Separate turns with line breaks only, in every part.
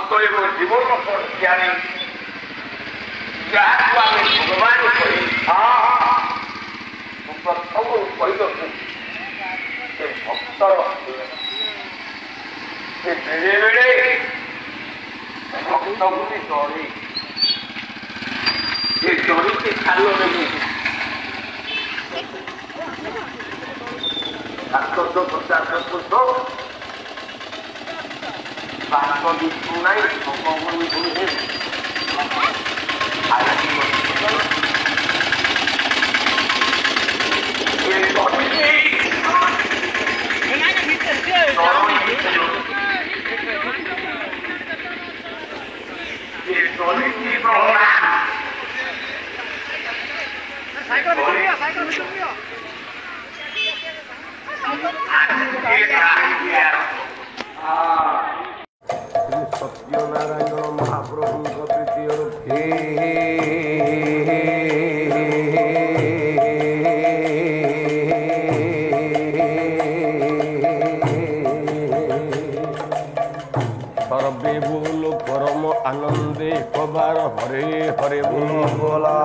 ଅତଏବ ଜୀବନ ଜ୍ଞାନୀ ଯାହାକୁ ଆମେ ଭଗବାନ କହି ମୁଁ ପ୍ରଥମରୁ କହିବାକୁ ସେ ଭକ୍ତର ସେ ବେଳେବେଳେ ଭକ୍ତକୁ ବି ଡରେ ସେ ଡରିକି ଖାଲ ନେବି ଆଠଶ ପଚାଶ ବର୍ଷ ବାଟ ଦିଶୁ ନାହିଁ ଭଗବାନ ଶୁଣେ
ସତ୍ୟନାରାୟଣ ମହାପ୍ରଭୁଙ୍କ ତୃତୀୟ সর্বে বল পরম আনন্দে কবার হরে হরে বল বলা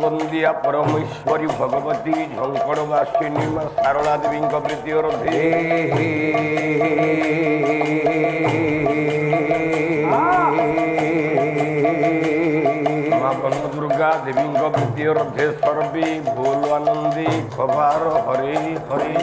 বন্দিয়া পরমেশ্বরী ভগবতী ঝঙ্কড়বাসিনী মা সারলা দেবীଙ୍କ প্রীতি অর্ধে মা বন দুর্গা দেবীଙ୍କ প্রীতি অর্ধে সর্বে ভোল আনন্দে খবর হরে হরে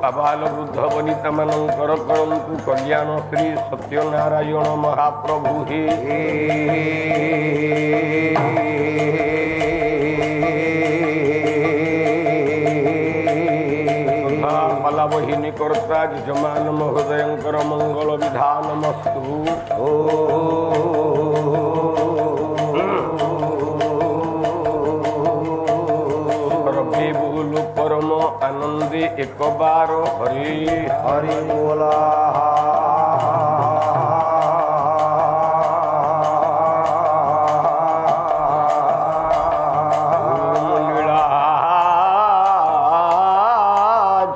আবাল বৃদ্ধ বনিতা মানଙ୍କର କରନ୍ତୁ କଲ୍ୟାଣ ଶ୍ରୀ ସତ୍ୟନାରାୟଣ ମହାପ୍ରଭୁ ହେ ପାଲାବହିନୀ କର୍ତ୍ତା ଯଜମାନ ମହୋଦୟଙ୍କର ମଙ୍ଗଳ ବିଧାନମସ୍ତୁ পরম আনন্দে একবার হরি হরি বলা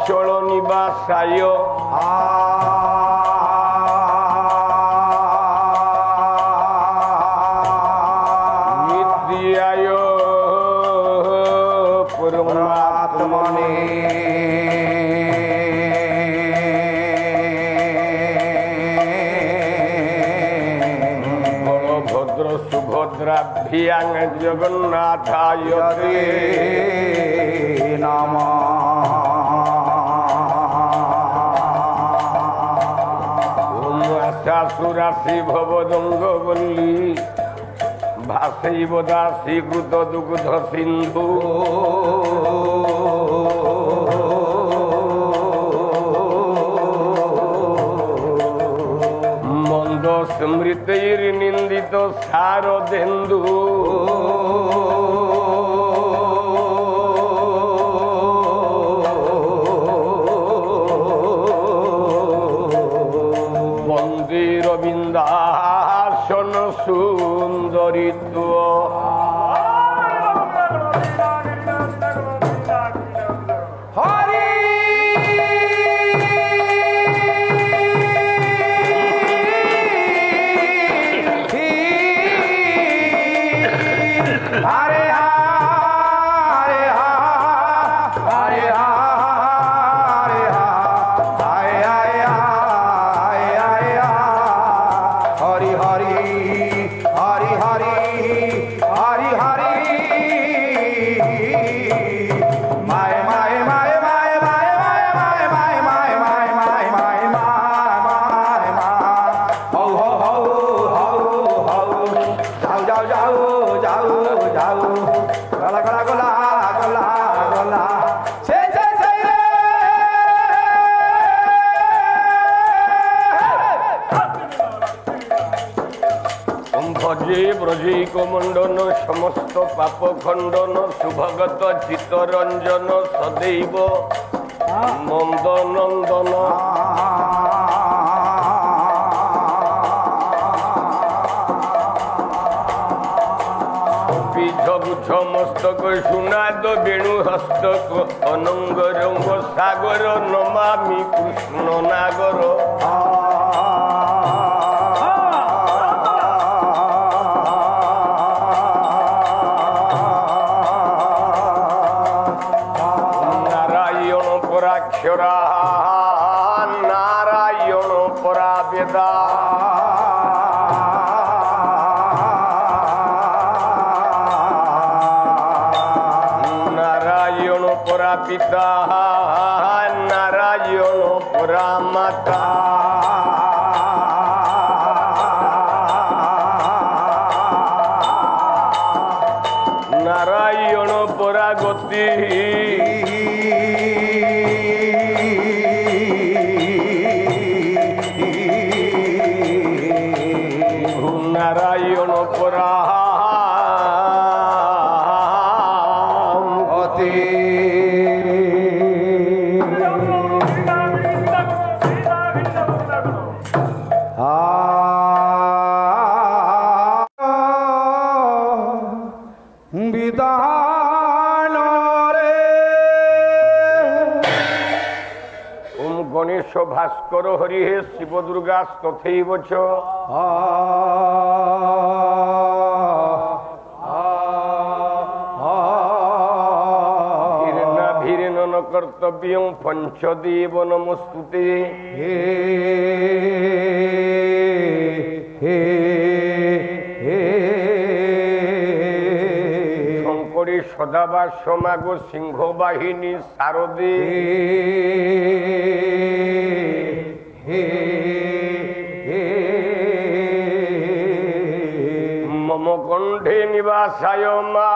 চল নিবাসায় বলভদ্র সুভদ্রাভ্যাং জগন্নাথায় নমঃ ওম আশাসুরাশি ভবদঙ্গবল্লী ভাসৈব দাসীকৃত দুগ্ধ সিন্ধু মন্দ স্মৃতির্নিন্দিত শারদেন্দু বন্দে রবীন্দ্রাসন সুন্দরিত্ব Hari অজে ব্রজৈক মণ্ডন সমস্ত পাপ খণ্ডন শুভগত চিত্তরঞ্জন সদৈব নন্দনন্দন পিছগুচ্ছ মস্তক সুনাদ বেণু হস্তক অনঙ্গ রঙ্গ সাগর নমামি কৃষ্ণ নাগর নারায়ণ পরাক্ষরা নারায়ণ পরা বেদা নারায়ণ পরা পিতা নারায়ণ পরা মাতা নারায়ণ পরা গতি নারায়ণ পরা গণেশ ভাস্কর হরি হে শিব দুর্গা তথৈব চ ভীর্ণ কর্তব্যং পঞ্চদেব নমস্তুতে হে হে শঙ্করী সদাবা সমাগ সিংহ বাহিনী শারদে মম কণ্ঠে নিবাসায় মা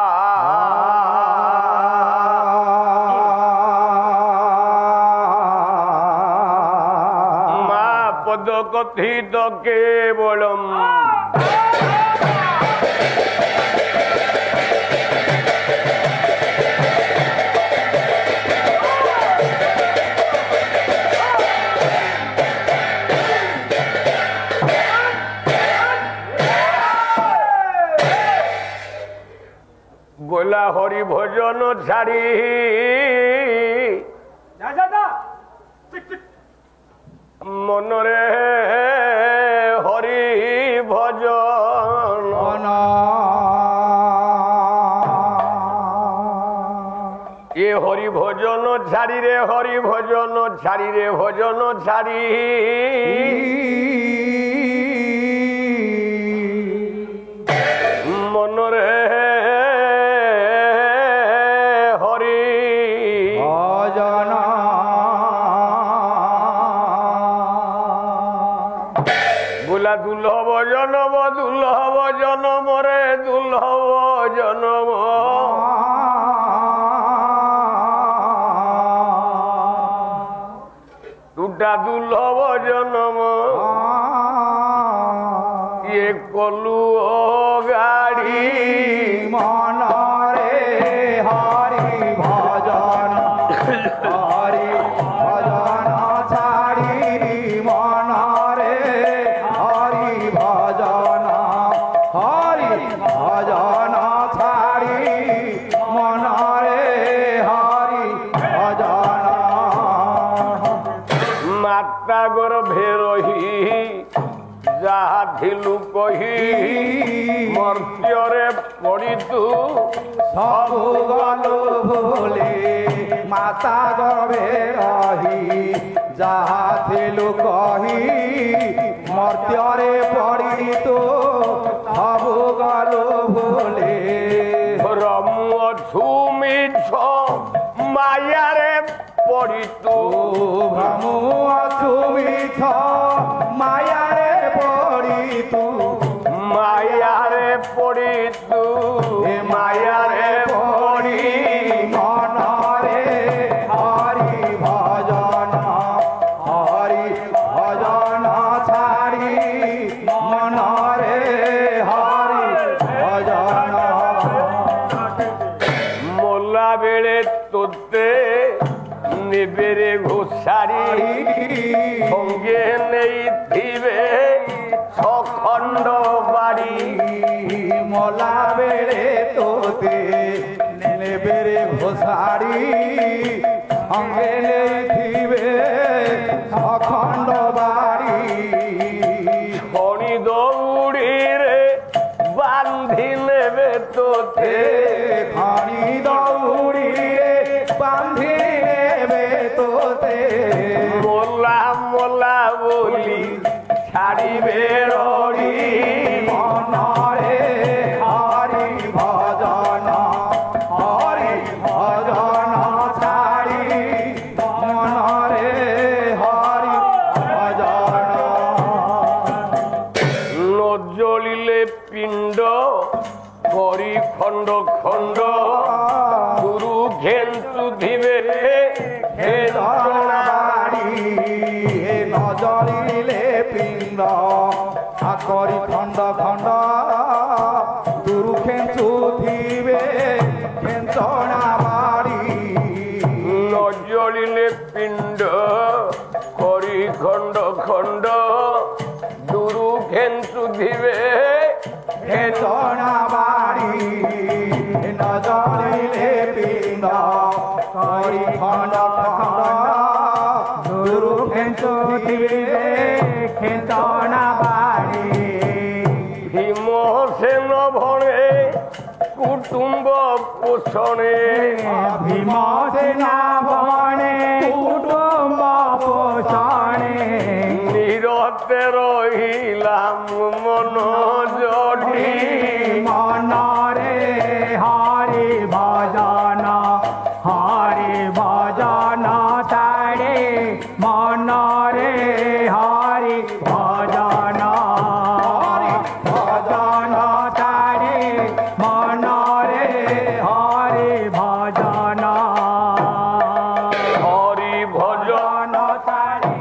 পদ কথিত কেবলম গোলা হরি ভজন ছাড়ি মনরে হরি ভজন এ হরি ভজন ছাড়ি রে হরি ভজন ছাড়ি রে ভজন ছাড়ি মনরে হরি ভজন বুলা দুর্লভ জনম দুর্লভ জনম রে দুর্লভ জনম দুটা দুর্লভ জনম ইয়ে কলু গাড়ি
মনরে হরি ভজন হরি ভজন ছাড়ি মনরে হরি ভজন ছাড়ি মনরে হরি ভজন
মাতা গর্ভে রহি যাহা ধিলু কহি মর্ত্যরে পড়িতু
সবু গলু ভুলে মাতা গর্ভে রহি যাহা ଥିଲୁ কহি মর্ত্যরে পড়িতু সবু গলু ভুলে
রম ছুমিছ মায়ারে পড়িতু
ভ্রমু অছুমিছ মায়ারে পড়িতু
মায়ারে পড়িতু মায়ারে পড়ি
মনরে হরি ভজন ছাড়ি মনরে হরি
নেবে রে ঘোষারি সঙ্গে নেইথিবে ছখণ্ড বাড়ি
মলা বেড়ে তোতে নেবে রে ঘোষারি সঙ্গে নেইথিবে অখণ্ড বাড়ি
খনি দৌড়ি রে বান্ধি নেবে তোতে
খনি দৌড়ি রে বান্ধি নেবে তোতে
মোলা মোলা বলি ছাড়িবে রড়ি
মনরে হরি ভজন ছাড়ি মনরে হরি ভজন
নজ্জলিলে পিণ্ড করি খণ্ড খণ্ড গুরু ঘেন্টু দিবে
বাড়ি নজরিলে পিণ্ড আকরি খণ্ড খণ্ড দুরু খেঞ্চু থিবে খেঞ্চনা বাড়ি
নজ্জলিলে পিণ্ড করি খণ্ড খণ্ড গুরু ঘেন্টু দিবে
খেঞ্চনা বাড়ি নজরিলে পিণ্ড করি খণ্ড খণ্ড দুরু খেঞ্চু থিবে খেঞ্চনা বাড়ি
ভীমসেন ভণে কুটুম্ব পোষণে
ভীমসেনা বনে কুটুম্ব পোষণে
নিরতে রহিলাম মন জড়ি
মনরে হরি ভজন ছাড়ে মনরে হরি ভজন ছাড়ে মনরে হরি ভজন
হরি ভজন
ছাড়ে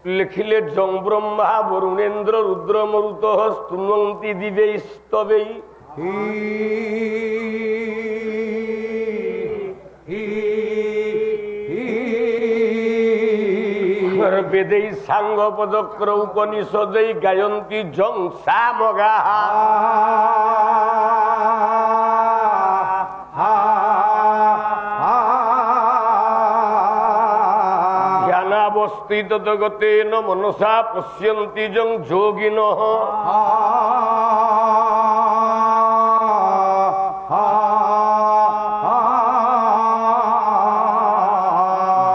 লিখিলে জং ব্রহ্মা বরুণেন্দ্র রুদ্র মরুত স্তুনন্তি দিবে স্তবেই বেদেই সাঙ্গ পদক্র উপনিষদেই গায়ন্তী জং সামগা জ্ঞানাবস্থিত গতেন মনসা পশ্যন্তি জং যোগিনঃ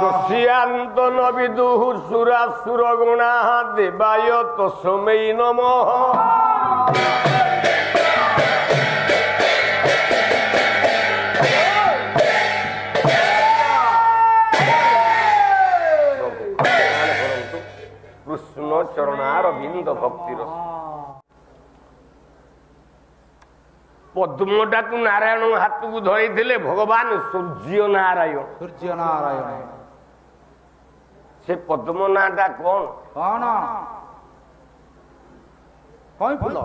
যস্যান্তন বিদুঃ সুরাসুরগুণাঃ দেবায় তস্मै নমঃ কৃষ্ণ চরণারবিন্দ ভক্তির পদ্মটাକୁ ନାରାୟଣ ହାତକୁ ଧରିଥିଲେ ଭଗବାନ ସୂର୍ଯ୍ୟ ନାରାୟଣ ସେ ପଦ୍ମ ନାଁଟା କଣ
କଣ କଇଁ ଫୁଲ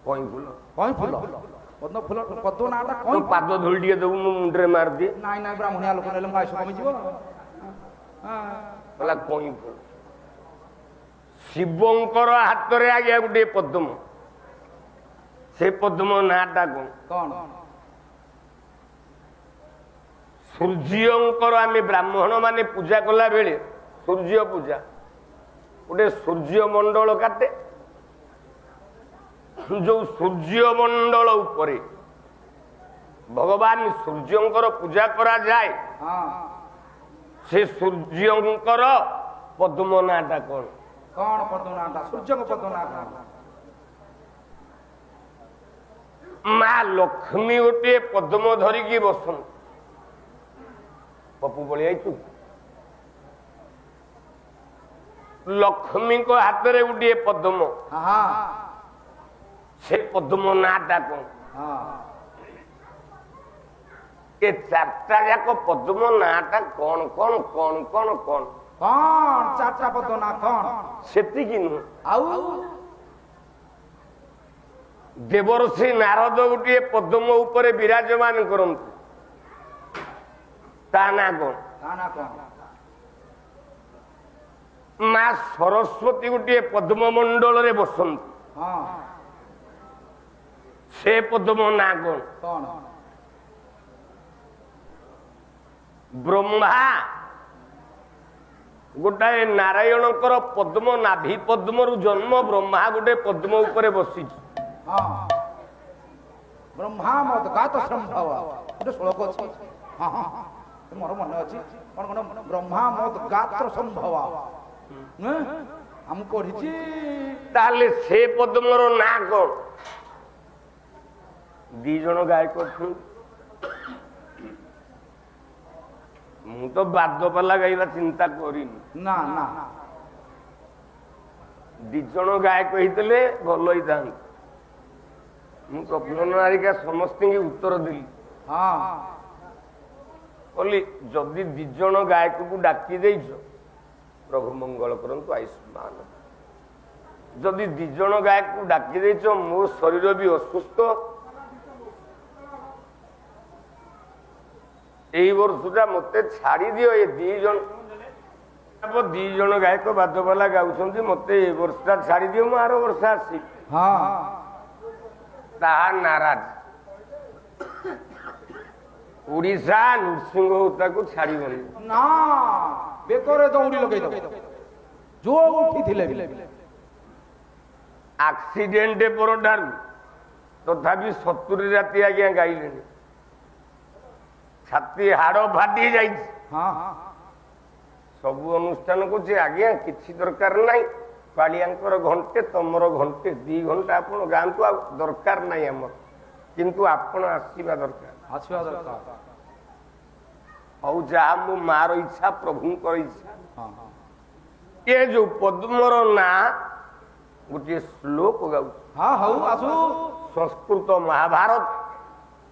କଇଁ ଫୁଲ
ପଦ୍ମ ଫୁଲ ପଦ୍ମ ନାଁଟା
ତୁ
କଇଁ
ପାଦ ଧୂଳି ଟିକେ ଦବୁ ମୁଁ ମୁଣ୍ଡରେ ମାରିଦିଏ
ନାଇଁ ନାଇଁ ବ୍ରାହ୍ମଣିଆ ଲୋକ ନେଲେ ମୋ ଆୟୁଷ କମିଯିବ
କହିଲା କଇଁ ଫୁଲ ଶିବଙ୍କର ହାତରେ ଆଜ୍ଞା ଗୋଟେ ପଦ୍ମ ସେ ପଦ୍ମ ନାଁଟା କଣ
କଣ
ସୂର୍ଯ୍ୟଙ୍କର ଆମେ ବ୍ରାହ୍ମଣ ମାନେ ପୂଜା କଲା ବେଳେ ସୂର୍ଯ୍ୟ ପୂଜା ଗୋଟେ ସୂର୍ଯ୍ୟ ମଣ୍ଡଳ କାଟେ ଯୋଉ ସୂର୍ଯ୍ୟ ମଣ୍ଡଳ ଉପରେ ଭଗବାନ ସୂର୍ଯ୍ୟଙ୍କର ପୂଜା କରାଯାଏ ସେ ସୂର୍ଯ୍ୟଙ୍କର ପଦ୍ମ ନାଁଟା କଣ
କଣ ପଦ୍ମ ନାଁଟା ସୂର୍ଯ୍ୟଙ୍କ ପଦ୍ମ ନାଁଟା
ମା ଲକ୍ଷ୍ମୀ ଗୋଟିଏ ପଦ୍ମ ଧରିକି ବସନ୍ତି ପପୁ ପଳେଇ ଆଇଛୁ। ଲକ୍ଷ୍ମୀଙ୍କ ହାତରେ ଗୋଟିଏ ପଦ୍ମ, ସେ ପଦ୍ମ ନାଁଟା କଣ? ଏ ଚାରିଟା ଯାକ ପଦ୍ମ ନାଁଟା କଣ କଣ କଣ କଣ କଣ
କଣ? ଚାରିଟା ପଦ୍ମ ନା କଣ?
ସେତିକି ନୁହଁ,
ଆଉ
ଦେବର୍ଷି ନାରଦ ଗୋଟିଏ ପଦ୍ମ ଉପରେ ବିରାଜମାନ କରନ୍ତୁ, ତା ନାଁ କଣ?
ତା ନା କଣ?
ମା ସରସ୍ୱତୀ ଗୋଟିଏ ପଦ୍ମ ମଣ୍ଡଳରେ ବସନ୍ତି, ସେ ପଦ୍ମ ନାଁ କଣ?
କଣ?
ବ୍ରହ୍ମା ଗୋଟାଏ ନାରାୟଣଙ୍କର ପଦ୍ମ ନାଭି ପଦ୍ମରୁ ଜନ୍ମ, ବ୍ରହ୍ମା ଗୋଟେ ପଦ୍ମ ଉପରେ ବସିଛି।
ବ୍ରହ୍ମା ମଦଗାତ ସମ୍ଭବ ଗୋଟେ ଶ୍ଲୋକ ଅଛି, ମୋର ମନେ ଅଛି। କଣ କଣ? ବ୍ରହ୍ମା ମଦଗାତ୍ର ସମ୍ଭବ ଆମକୁ ପଢିଛି।
ତାହେଲେ ସେ ପଦ୍ମର ନାଁ କଣ? ଦି ଜଣ ଗାୟକ ଅଛନ୍ତି। ମୁଁ ତ ବାଦପାଲା ଗାଇବା ଚିନ୍ତା କରିନି।
ନା ନା,
ଦି ଜଣ ଗାୟକ ହେଇଥିଲେ ଭଲ ହେଇଥାନ୍ତା। ମୁଁ ପ୍ରଫୁଲ୍ଲ ନାରିକା ସମସ୍ତଙ୍କୁ ଉତ୍ତର ଦେଲି, କହିଲି ଯଦି ଦି ଜଣ ଗାୟକକୁ ଡାକି ଦେଇଛ ପ୍ରଭୁ ମଙ୍ଗଳ କରନ୍ତୁ, ଆୟୁଷ୍ମାନ। ଯଦି ଦି ଜଣ ଗାୟକକୁ ଡାକି ଦେଇଛ, ମୋ ଶରୀର ବି ଅସୁସ୍ଥ, ଏଇ ବର୍ଷଟା ମତେ ଛାଡି ଦିଅ। ଏ ଦି ଜଣ ଗାୟକ ବାଦବାଲା ଗାଉଛନ୍ତି, ମତେ ଏ ବର୍ଷଟା ଛାଡି ଦିଅ, ମୁଁ ଆର ବର୍ଷ ଆସିବି। ତାହା ନାରାଜ। ଓଡିଶା ନୃସିଂହ ତାକୁ ଛାଡିବନି
ନା, ବେକରେ ଦଉଡି ଲଗେଇଦବ ଯୋଉ ଉଠିଥିଲେ।
ଆକ୍ସିଡେଣ୍ଟ ପରଠାରୁ ତଥାପି 70 ରାତି ଆଜ୍ଞା ଗାଇଲେଣି, ଛାତି ହାଡ ଫାଟି ଯାଇଛି। ସବୁ ଅନୁଷ୍ଠାନ କରୁଛି, ଆଜ୍ଞା କିଛି ଦରକାର ନାହିଁ, ପାଳିଆଙ୍କର ଘଣ୍ଟେ ତମର ଘଣ୍ଟେ, 2 ଘଣ୍ଟା ଆପଣ ଗାଆନ୍ତୁ, ଆଉ ଦରକାର ନାହିଁ ଆମର, କିନ୍ତୁ ଆପଣ ଆସିବା ଦରକାର। ହଉ ଯାହା, ମୋ ମାର ଇଚ୍ଛା, ପ୍ରଭୁଙ୍କର ଇଚ୍ଛା। ଏ ଯୋଉ ପଦ୍ମର ନାଁ ଗୋଟିଏ ଶ୍ଲୋକ ଗାଉଛି।
ହଉ ଆସୁ।
ସଂସ୍କୃତ ମହାଭାରତ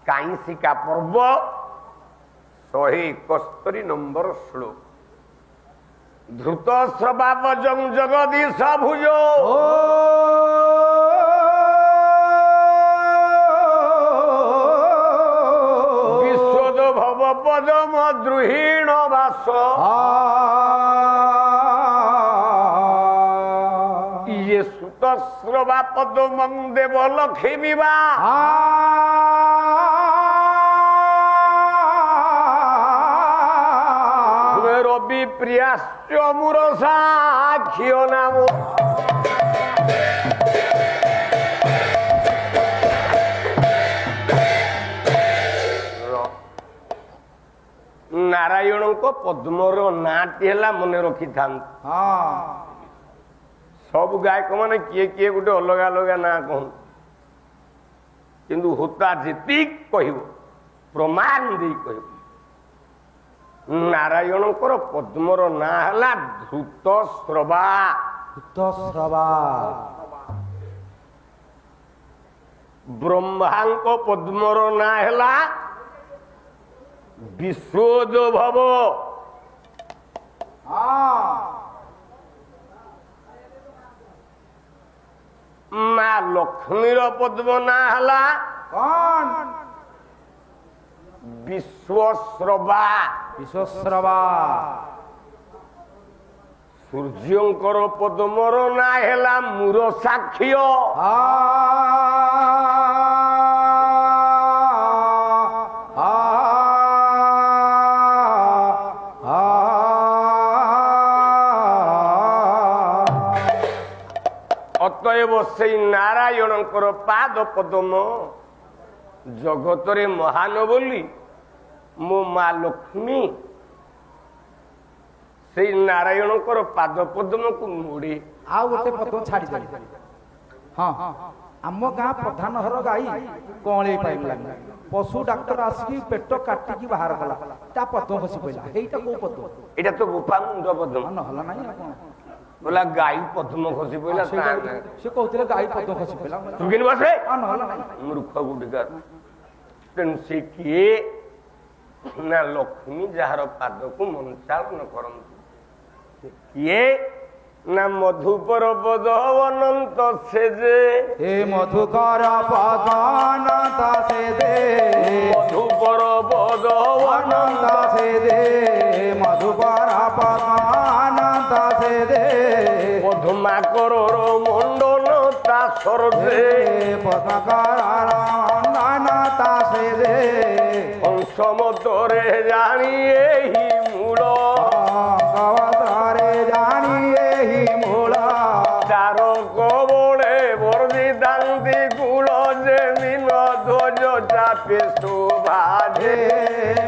କାଇଁସିକା ପର୍ବ 171 নম্বর শ্লোক। ধ্রুত শ্রবাবজং জগদীশ ভুজ বিশ্বদ ভব পদম দ্রুহীণ বাস ইয়ে সুত শ্রবা পদমং দেব লক্ষ্মী বা রবি প্রিয়াশ্চ মুরসা খিও নাম ନାରାୟଣଙ୍କ ପଦ୍ମର ନାଁଟି ହେଲା, ମନେ ରଖିଥାନ୍ତୁ। ସବୁ ଗାୟକ ମାନେ କିଏ କିଏ ଗୋଟେ ଅଲଗା ଅଲଗା ନାଁ କହନ୍ତି, କିନ୍ତୁ ହୋତା ଯେତିକି କହିବ ପ୍ରମାଣ ଦେଇ କହିବ। ନାରାୟଣଙ୍କର ପଦ୍ମର ନାଁ ହେଲା ଧୃତ ଶ୍ରବା। ବ୍ରହ୍ମାଙ୍କ ପଦ୍ମର ନାଁ ହେଲା ବିଶ୍ୱୋଦ୍ଭବ। ମା ଲକ୍ଷ୍ମୀର ପଦ୍ମ ନାଁ ହେଲା
କଣ?
ବିଶ୍ୱସ୍ରବା। ସୂର୍ଯ୍ୟଙ୍କର ପଦ୍ମର ନାଁ ହେଲା ମୂରସାକ୍ଷ୍ୟ। ଅତଏବ ସେଇ ନାରାୟଣଙ୍କର ପାଦ ପଦ୍ମ ଜଗତରେ ମହାନ ବୋଲି ମୋ ମା ଲକ୍ଷ୍ମୀ ସେଇ ନାରାୟଣଙ୍କର ପାଦ ପଦ୍ମକୁ ମୋଡେ।
ଆଉ ଗୋଟେ ପଦ୍ମ ଛାଡି आम गाँ प्रधान हर गाई कौड़े पाइलानी पशु डाक्तर आसिक पेट काटिकी बाहर कला ता पद्म खसी पड़ा एटा को पद्म
এটা তো গোপাঙ্গ পদ্ম
নহला নাই
बोला गाई पद्म खसी पड़ा
से कहते गाई पद्म खसी पड़ा
तू केन बसे
নহला নাই
मूर्ख गुटिका तेणु से किए ना लक्ष्मी जार पाद को मंचालन करती किए ना मधुपर पद अनंत से जे
हे मधुकर पद अनंत से दे
मधुपर पद
अनंत से दे मधुकर पद अनंत से दे
पद्माकर मंडल ता सरदे
पद्माकर अनंत से दे
अंशमतरे जानिए ही मूल
कवतरे जानिए ही मूल
चार कबले बर्दी दांती कुल जे मीन ध्वज चापे शोभाजे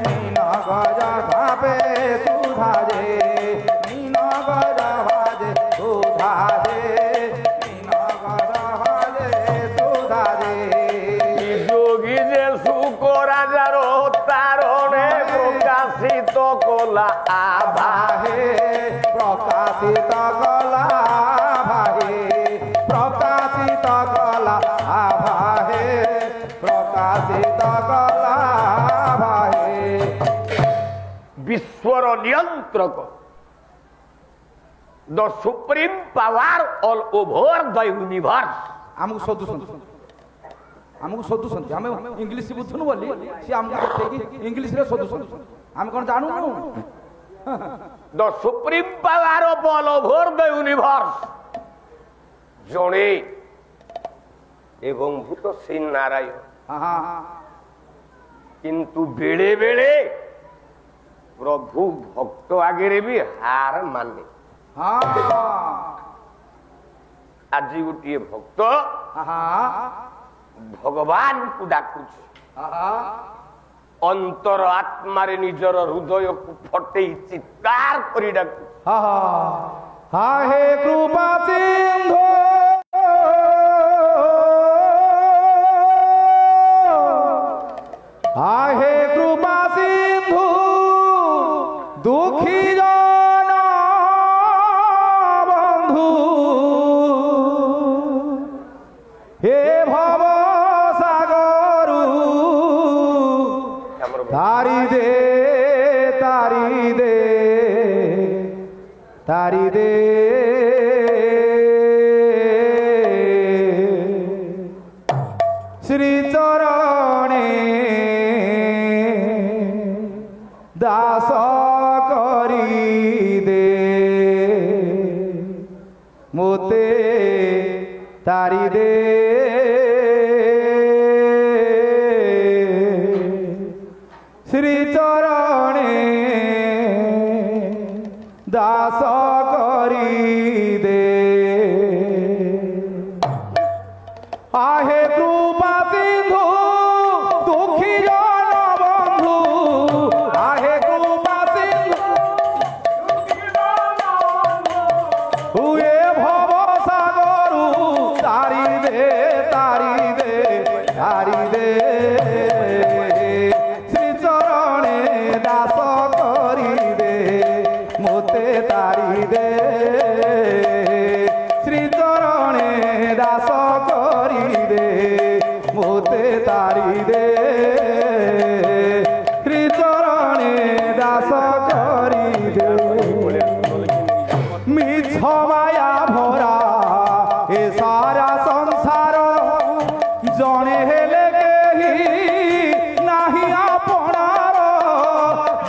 मीन गज भापे सुधाजे मीन गज भाजे सुधाजे मीन गज भाजे सुधाजे
যোগী যে সুখ রাজার তারণে প্রকাশিত কলা আভা
भाहे प्रकाशित कला भाहे प्रकाशित कला भाहे प्रकाशित कला भाहे
विश्वर नियंत्रक the supreme power all over the universe
आमको सोधुंट आम इंग्लीश बुझुनु बोली सी आमको देखी इंग्लीश रे सोधुंट आम कौन जानू
the supreme power of all over the universe जड़े एवं भूत श्री नारायण किंतु बेले बेले प्रभु भक्त आगे भी हार माने आज गोटे भक्त भगवान को डाकुच अंतर आत्मा निजर हृदय को फटे चित्कार करी डाकुच
हे कृपा सिंधु हे कृपा सिंधु दुखी जन बंधु हे भव सागरु तारी दे तारी दे तारी दे श्री चरणे दास करी दे मोते तारी दे श्री चरणे दास करी दे आहे कृपा सिंधु दुखी जन बंधु आहे कृपा सिंधु हुए भव सागरु तारी दे तारी दे तारी दे श्री चरणे दास करी दे मोते तारी दे श्री चरणे दास करी दे मोते तारी दे श्री चरणे दास करी दे मिछ माया भरा ए सारा संसार जणे हेले केही नाही आपणार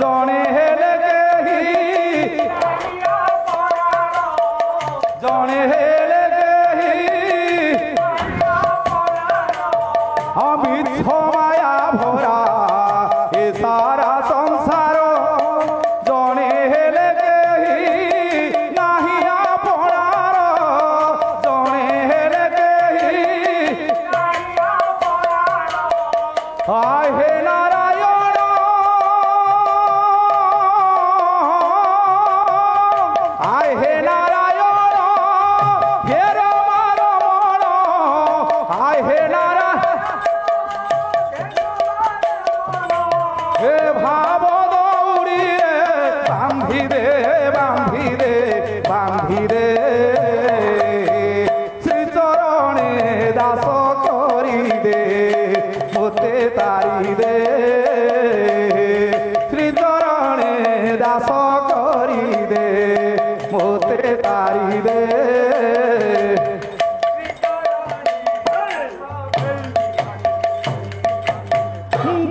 जणे हेले केही जणे हेले केही मिछ माया भरा ए सारा संसार जणे हेले केही नाही आपणार जणे हेले केही हे नारायण हे नारायण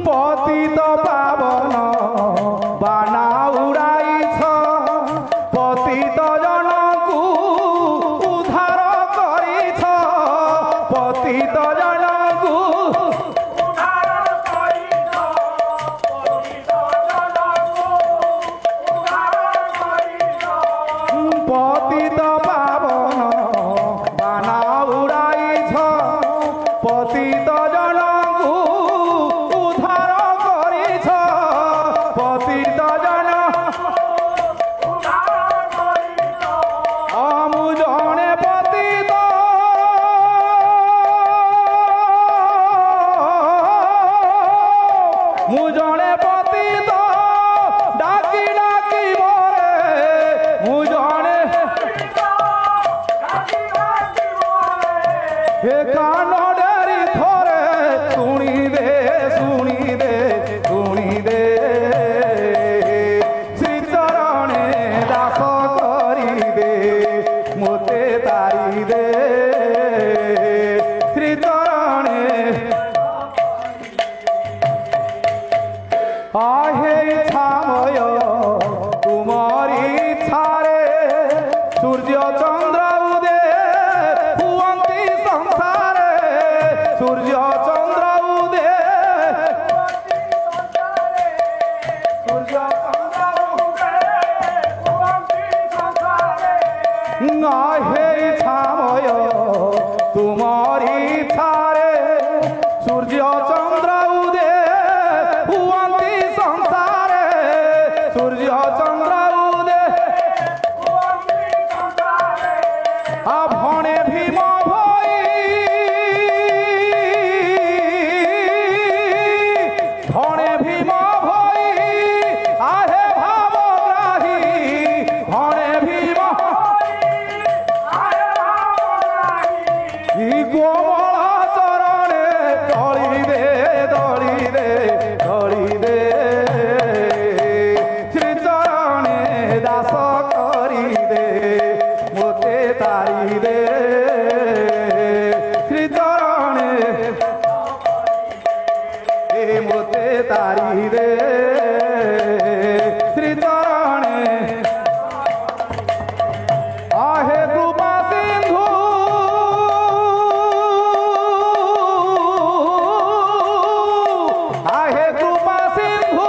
পতিত পাবন বানা উড়াইছ পতিত জনকু উদ্ধার করিছ পতিত জনকু পতিত পাবন বানা উড়াইছ পতিত জনকু উদ্ধার করিছ পতিত জন আমু জনে পতিত মু জনে পতিত ডাকি ডাকি মরে মু জনে হে কান ডেরি থরে শুনি দে শুনি দে শুনি দে শ্রীচরণে দাস করি দে মোতে তারি দে শ্রীচরণে आहे छामय तुमरी छारे सूर्य चंद्र उदे हुवंती संसारे सूर्य चंद्र उदे सूर्य चंद्र उदे हुवंती संसारे आहे छामय तुमरी छारे सूर्य चंद्र उदे हुवंती संसारे सूर्य चंद्र उदे भणे भीम भई भणे भीम भई आहे भावग्राही भणे भीम गोमल चरणे दଳି दे दଳି दे दଳି दे श्रीचरणे दास करी दे मोते तारी दे श्रीचरणे मोते तारी दे श्रीचरणे आहे कृपा सिंधु आहे कृपा सिंधु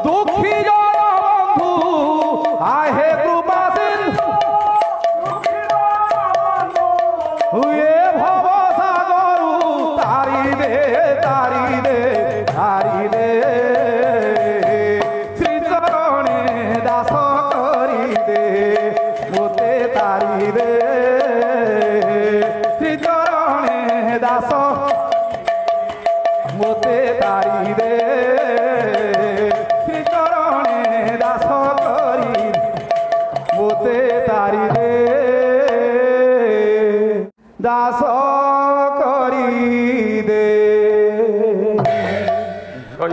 दुखी जन बंधु आहे कृपा सिंधु हुए भव सागरु तारी दे तारी दे तारी दे श्रीचरणे दास करी दे मोते तारी दे श्रीचरणे दास मोते तारी दे श्रीचरणे दास करी मोते तारी दे दास करी दे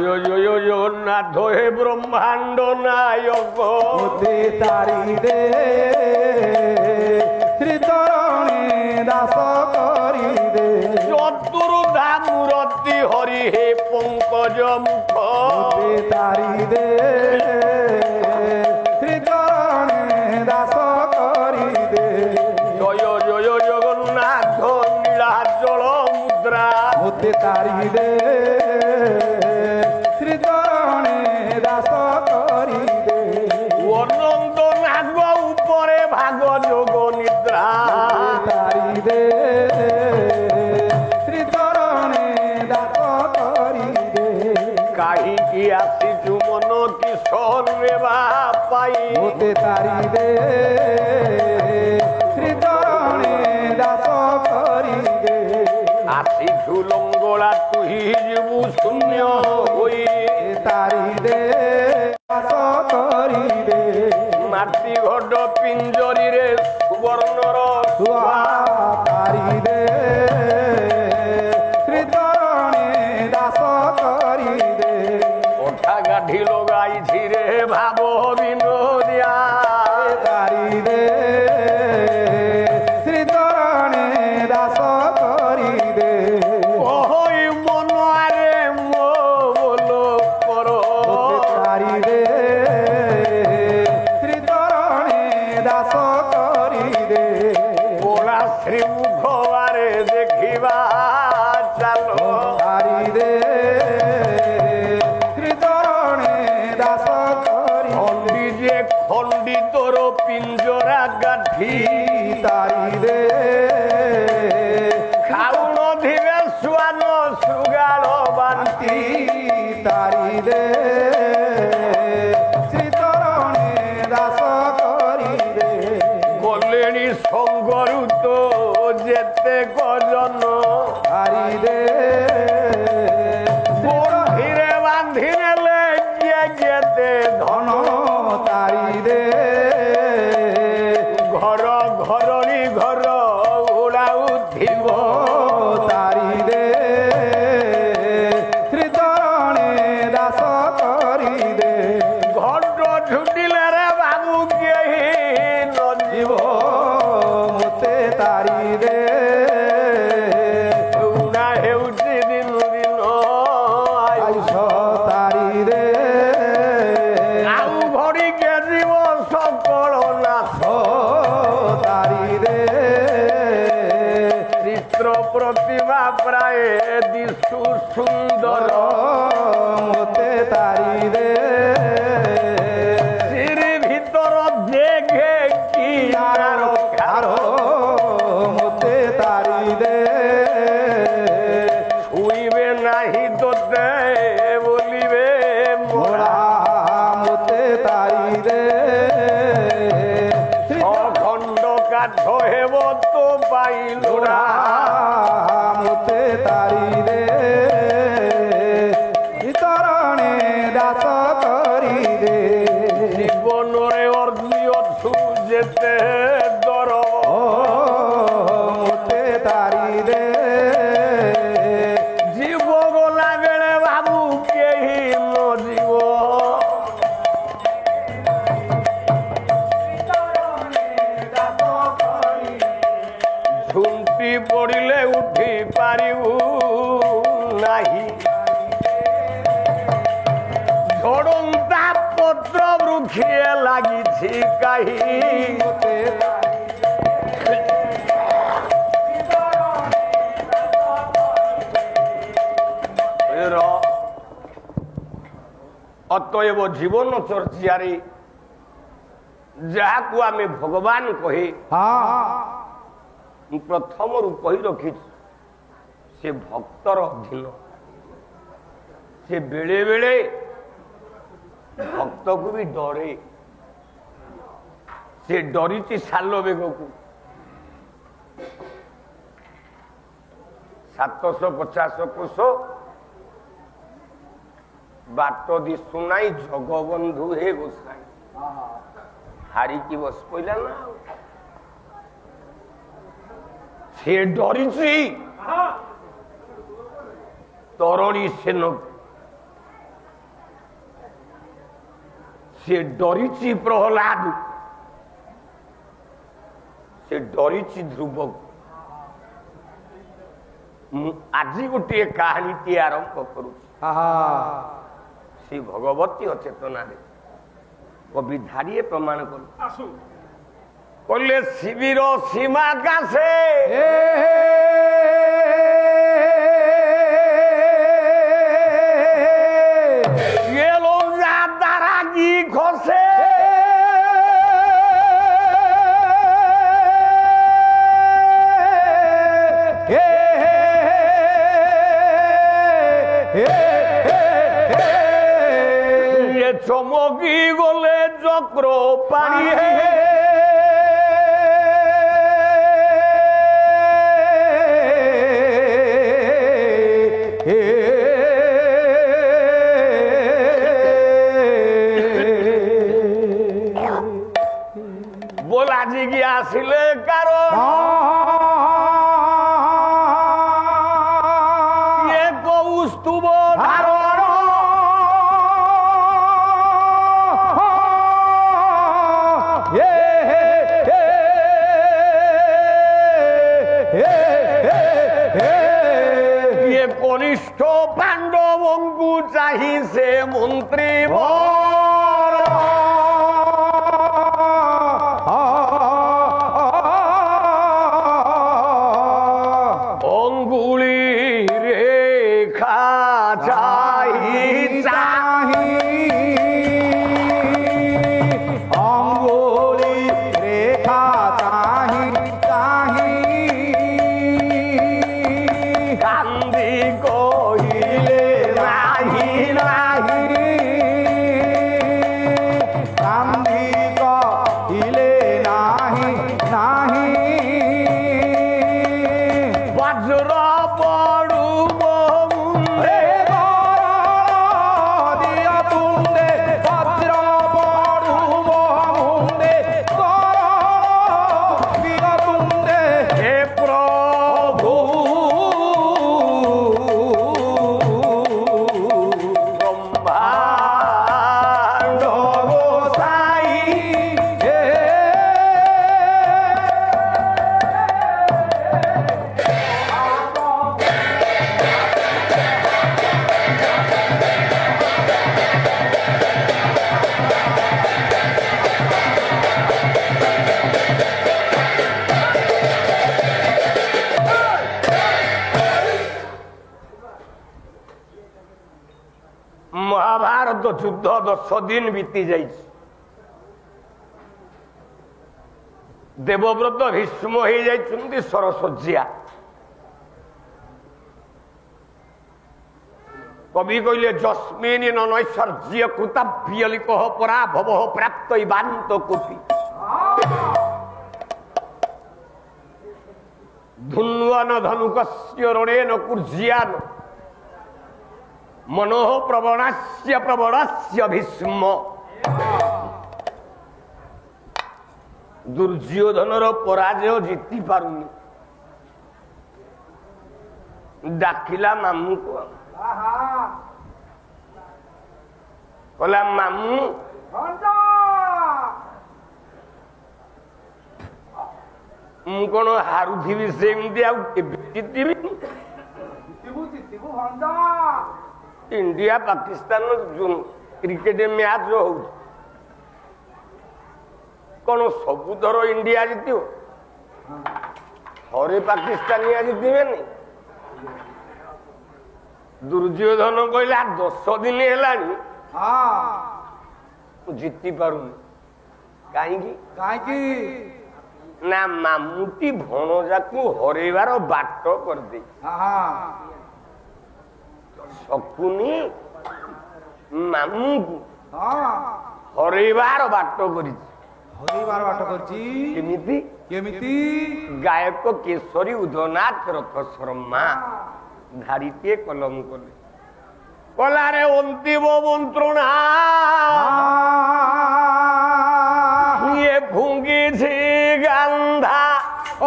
জয় জয় জগন্নাথ হে ব্রহ্মাণ্ড নায়ক
মোতে তারি দে শ্রীচরণে দাস করি দে
চতুর্ধা মূরতি হরি হে পঙ্কজ মুখ
মোতে তারি দে শ্রীচরণে দাস করি দে
জয় জয় জগন্নাথ নীলাচল মুদ্রা
মোতে তারি দে শ্রীচরণে দাস করি দে
অনন্ত নাগ উপরে ভাগ যোগ নিদ্রা
তারি দে শ্রীচরণে দাস করি দে
কাহিকি আসিছু মন কিশোর রেবা পাই
মোতে তারি দে শ্রীচরণে দাস করি দে
আসিছু লঙ্গলা তুহি ଯିବୁ শূন্য হই
তারি দে দাস করি দে
মাটি ঘট পিঞ্জরিরে সুবর্ণর
সুহা তারি দে শ্রীচরণে দাস করি দে
ওঠা গাঠি লগাইছি রে ভাব বিনোদিয়া
তারি দে
শ্রীমুখবারে দেখিবা চালো
তারি দে শ্রীচরণে দাস করি
খণ্ডি যে খণ্ডিতর পিঞ্জরা গাঠি
তারি দে
খাউন ধিবে শ্বান শৃগাল বান্তি
তারি দে শ্রীচরণে দাস করি দে
কলেণী সঙ্গরুত যেতে গজন
তারি দে
বন্ধিরে বান্ধি নেলে যেতে ধন
তারি দে
ঘর ঘরণী ঘর উড়াউ থিব
তারি দে শ্রীচরণে দাস করি দে
ঘণ্ট ঝুটিলে রে বাবু কেহি নজিব
মতে তারি দে
উড়া ହେଉଛି ଦିନୁ ଦିନ
আইস তারি দে
ଆଉ ଘଡ଼ିକେ ଯିବ ସକଳ ନାଶ
তারি দে
ଚିତ୍ର ପ୍ରତିଭା ପ୍ରାୟ ଦିଶୁ ସୁନ୍ଦର
মতে তারি দে
ସିରି ଭିତର ଦେଖେ କି ତାର
আরো মতে তারি দে
ଛୁଇଁବେ ନାହିଁ ତୋତେ ବୋଲିବେ ମୋରା
মতে তারি দে
ଅଖଣ୍ଡ କାଠ ହେବ ତୋ ପାଇଁ ଲୋଡ଼ା
মতে তারি দে চরণে দাস করি দে
ଜୀବନରେ ଅର୍ଜି ଅଛୁ ଯେତେ ଦର
মতে তারি দে
ଜୀବ ଗଲା ବେଳେ ବାବୁ କେହି ନ ଯିବ ଝୁଣ୍ଟି ପଡ଼ିଲେ ଉଠି ପାରିବୁ ନାହିଁ ଝଡ଼ନ୍ତା ପତ୍ର ବୃକ୍ଷିଏ ଲାଗିଛି କାହିଁ
মতে
ଅତଏବ ଜୀବନ ଚର୍ଚ୍ଚାରେ ଯାହାକୁ ଆମେ ଭଗବାନ କହେ ମୁଁ ପ୍ରଥମରୁ କହି ରଖିଛି ସେ ଭକ୍ତର ଅଧୀନ ସେ ବେଳେ ବେଳେ ଭକ୍ତକୁ ବି ଡରେ ସେ ଡରିଛି ସାଲ ବେଗକୁ 750 କୋଶ ବାଟ ଦିଶୁ ନାହିଁ ଜଗବନ୍ଧୁ ହେ ଗୋସାଇ ହାରିକି ବସି ପଇଲା ନା ସେ ଡରିଛି ତରଣୀ ସେନ ସେ ଡରିଛି ପ୍ରହ୍ଲାଦ ସେ ଡରିଛି ଧ୍ରୁବକୁ ମୁଁ ଆଜି ଗୋଟିଏ କାହାଣୀଟିଏ ଆରମ୍ଭ କରୁଛି ଶ୍ରୀ ଭଗବତୀ ଅଚେତନାରେ କବି ଧାଡ଼ିଏ ପ୍ରମାଣ କଲେ କହିଲେ ଶିବିର ସୀମା କାଶେ গেলো যা তারা কি খসে চমকি গলে চক্র পানি बोला जी की आसिले कारण ये कौस्तुभ धारण ये कनिष्ठ पांडवଙ୍କୁ चाही से मंत्री যুদ্ধ 10 দিন বিতি যাইছে দেবব্রত ভীষ্ম হয়ে যাইଛନ୍ତି ସରଶଯ୍ୟା কবি কইলে জস্মিন নৈশ্বর্য কৃতাভ্যলিক পরা ভব প্রাপ্ত ইবান্ত কোপি ধুন্বন ধনুকস্য রণেন কুর্জ্যান মনোহ প্রবণাস্য প্রবণস্য ভীষ্ম দুর্যোধনর পরাজয় জিতি পারুনি ডাকিলা মামুକୁ কলা মামু ମୁଁ କଣ ହାରୁଥିବି ସେମିତି ଆଉ ଜିତିବି ଇଣ୍ଡିଆ ପାକିସ୍ତାନ କ୍ରିକେଟ ମ୍ୟାଚ ହଉଛି କଣ ସବୁଥର ଇଣ୍ଡିଆ ଜିତିବ ଥରେ ପାକିସ୍ତାନିଆ ଜିତିବେନି ଦୁର୍ଯ୍ୟୋଧନ କହିଲା 10 ଦିନ ହେଲାଣି ଜିତି ପାରୁନି କାହିଁକି
କାହିଁକି
ନା ମାମୁଟି ଭଣଜାକୁ ହରେଇବାର ବାଟ କରିଦେଇ ଶକୁନି ମାମୁକୁ ହରେଇବାର ବାଟ କରିଛି
ହରେଇବାର ବାଟ କରିଛି
କେମିତି
କେମିତି
ଗାୟକ କେଶରୀ ଉଦୟନାଥ ରଥ ଶର୍ମା ଧାରିଟିଏ କଲମ କଲେ କଲାରେ ଅନ୍ତିମ ମନ୍ତ୍ରଣା ଇଏ ଭୁଙ୍ଗିଛି ଗାନ୍ଧା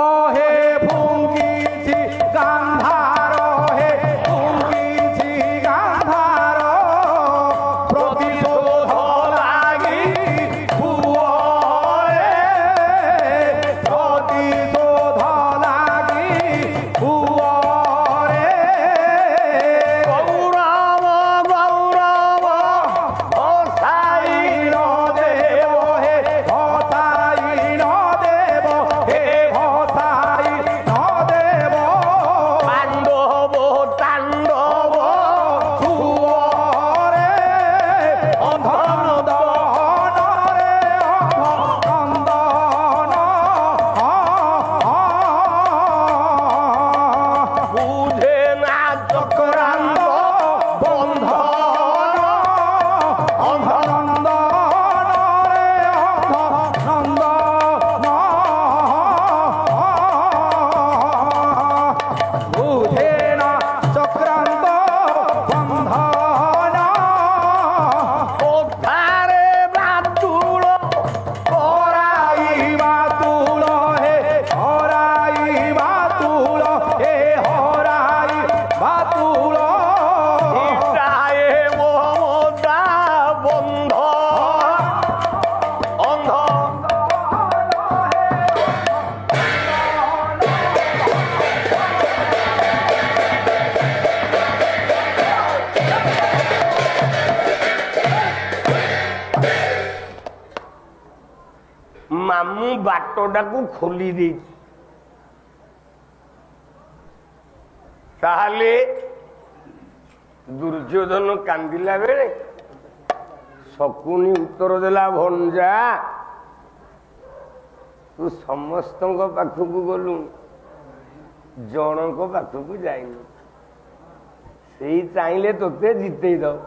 ଓ ହେ ଭୁଙ୍ଗିଛି ଗାନ୍ଧାର ହେ ଭୁଙ୍ଗିଛି ଗାନ୍ଧାର ପ୍ରତିଶୋଧ ଲାଗି ଭୁଅରେ ପ୍ରତିଶୋଧ ଲାଗି ଭୁଅରେ
ଗୌରବ ଗୌରବ
ଭସାଇଣ ଦେବ ହେ ଭସାଇଣ ଦେବ ହେ ଭସାଇଣ ଦେବ
ତାଣ୍ଡବ ତାଣ୍ଡବ
ଭୁଅରେ ଅନ୍ଧନନ୍ଦନରେ ଅନ୍ଧନନ୍ଦନ
ବୁଝେ ନା ଚକ୍ରାନ୍ତ
ବନ୍ଧନ ଅନ୍ଧନନ୍ଦନରେ ଅନ୍ଧନନ୍ଦନ ବୁଝେ ନା ଚକ୍ରାନ୍ତ ବନ୍ଧନ
କଥାରେ ବାତୁଳ
ହରାଇବା ତୁଳ ହେ ହରାଇବା ତୁଳ ହେ ହରାଇବା ତୁଳ
ଇଟାଏ ମମତା ବନ୍ଧ ଅନ୍ଧ ମାମୁ ବାଟଟାକୁ ଖୋଲି ଦେଇଛି ତାହେଲେ ଦୁର୍ଯ୍ୟୋଧନ କାନ୍ଦିଲା ବେଳେ ଶକୁନି ଉତ୍ତର ଦେଲା ଭଞ୍ଜା ତୁ ସମସ୍ତଙ୍କ ପାଖକୁ ଗଲୁ ଜଣଙ୍କ ପାଖକୁ ଯାଇନୁ ସେଇ ଚାହିଁଲେ ତୋତେ ଜିତେଇ ଦବ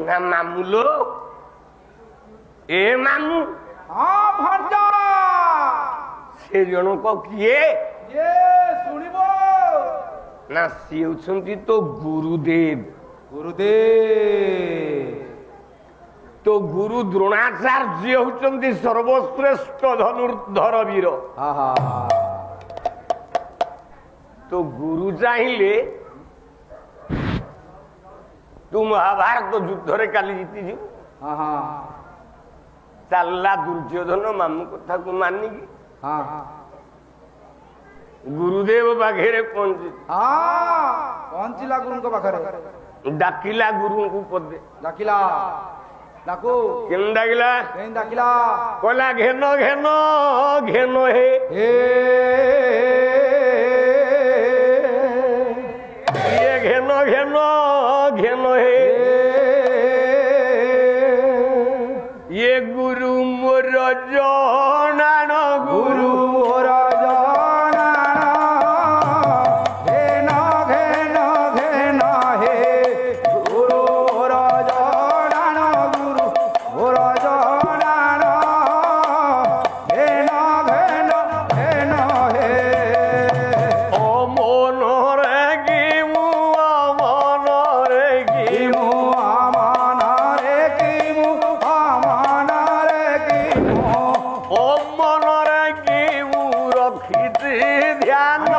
ନା ମାମୁଲୋ ଏ ମାମୁ
ହଁ ଭଞ୍ଜ
ସେ ଜଣକ କିଏ
ଇଏ ଶୁଣିବ
ନା ସିଏ ହେଉଛନ୍ତି ତୋ ଗୁରୁଦେବ
ଗୁରୁଦେବ
ତୋ ଗୁରୁ ଦ୍ରୋଣାଚାର୍ଯ୍ୟ ହେଉଛନ୍ତି ସର୍ବଶ୍ରେଷ୍ଠ ଧନୁର୍ଦ୍ଧର ବୀର ତୋ ଗୁରୁ ଚାହିଁଲେ ତୁ ମହାଭାରତ ଯୁଦ୍ଧରେ କାଲି ଜିତିଯିବୁ ଚାଲିଲା ଦୁର୍ଯ୍ୟୋଧନ ମାମୁ କଥାକୁ ମାନିକି ଗୁରୁଦେବ ପାଖରେ
ପହଞ୍ଚିଲା ଗୁରୁଙ୍କ ପାଖରେ
ଡାକିଲା ଗୁରୁଙ୍କୁ ପଦେ
ଡାକିଲା ଡାକୁ
କେମିତି ଡାକିଲା
କେମିତି ଡାକିଲା
କହିଲା ଘେନ ଘେନ ଘେନ ହେ ଇଏ ଘେନ ଘେନ ଘେନ ହେ ରଖିଛି ଧ୍ୟାନ